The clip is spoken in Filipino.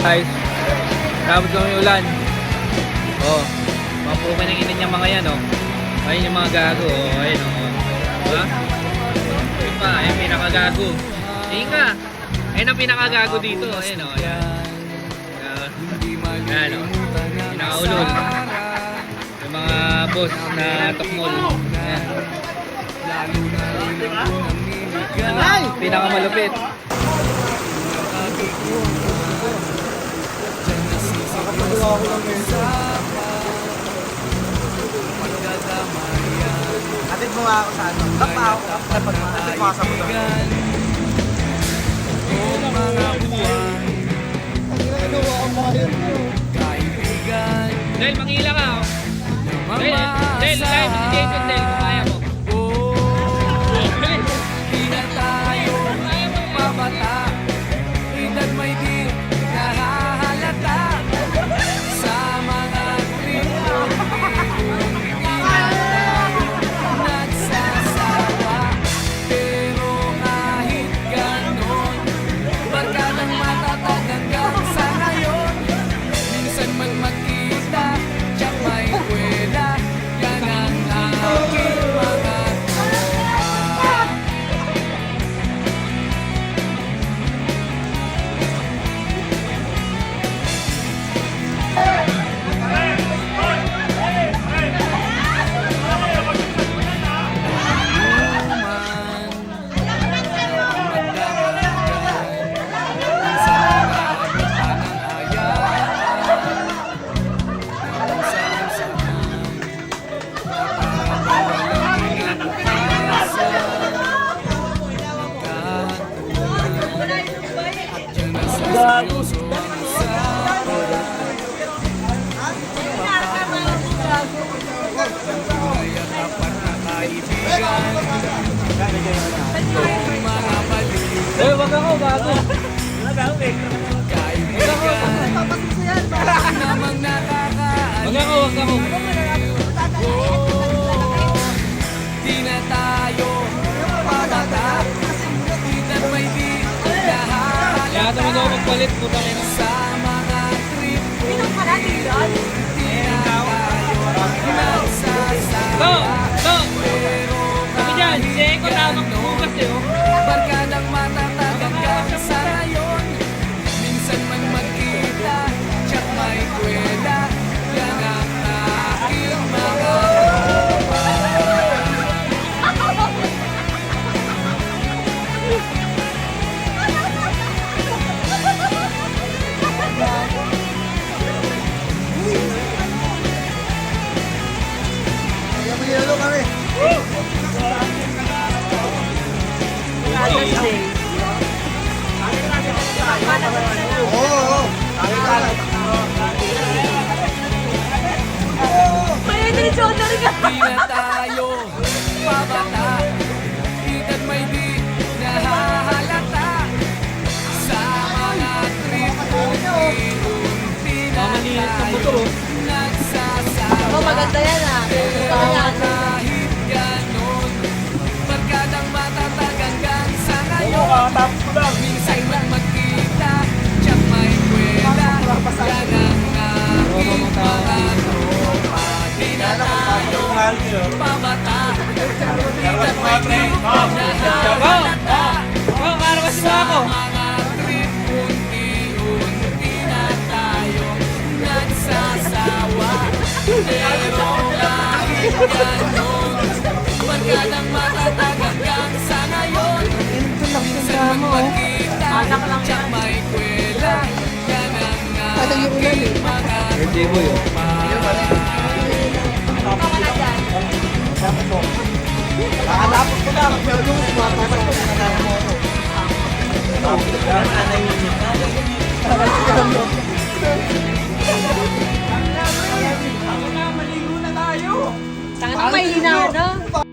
Guys, tapos kami ulan. Oh, mga puka ng ina niya mga yan, oh. Ayun yung mga gago, oh. Ayun, oh. Diba? Ayun pa, ayun pinakagago. Ayun nga. Ayun ang pinakagago dito. Ayun, oh. Ayan. Ayan, oh. Pinakaulol. Yung mga boss na tokmol. Ayan. Ay! Pinakamalupit. Atid mo nga ako sa ano. Tapa ako. Atid mo nga sa motor. Del, mangila ka, oh. Del, live ni Jason, Del, kung kaya mo. Di na tayo mabata, edad may di nahahalata. Sa mga kriyon, di na tayo nagsasawa. Pero kahit ganon, barkadang matatag hanggang sa ngayon. Minsan man magkita, tiyak may kwela, yan ang aking mga tropa. Eh, wag ako, gago. Namang Wag ako, wag ako. di na tayo pabata, edad may di nahahalata. Kaya naman ako magpalit, putang ina. Sa mga trip, di na tayo nagsasawa. Go! Go! Pero Sabi dyan, si Eko tamang bukas eh, oh. barkadang matatag hanggang sa ngayon. Minsan man magkita, tiyak may kwela, yan ang aking mga tropa. Yelo kami. Oo. Di na tayo pabata, edad may di nahahalata. Sa mga trip, unti-unti na tayo nagsasawa. Maganda yan ah. Pero kahit ganon, barkadang matatag hanggang sa ngayon. Minsan man magkita, tiyak may kwela, yan ang aking mga tropa. Di na tayo pabata, edad may di nahahalata. Oh, para mas mo ako. Mga trip, unti-unti na tayo nagsasawa. Pero kahit ganon, barkadang matatag hanggang sa ngayon. Minsan man magkita, tiyak may kwela, yan ang aking mga Birthday boy, oh. tropa. Nakatapos ko na. Pero yung sumapasok ko na mo ako. Tangan may hina, no?